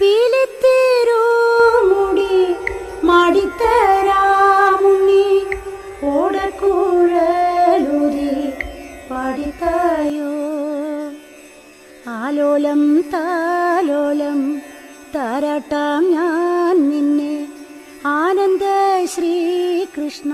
പീലിത്തേരോമുടി മാടിത്തരാമുണ്ണി ഓടക്കുഴലൂരി പാടിത്തായോ. ആലോലം താലോലം താരാട്ടാം ഞാൻ നിന്നെ ആനന്ദ ശ്രീകൃഷ്ണ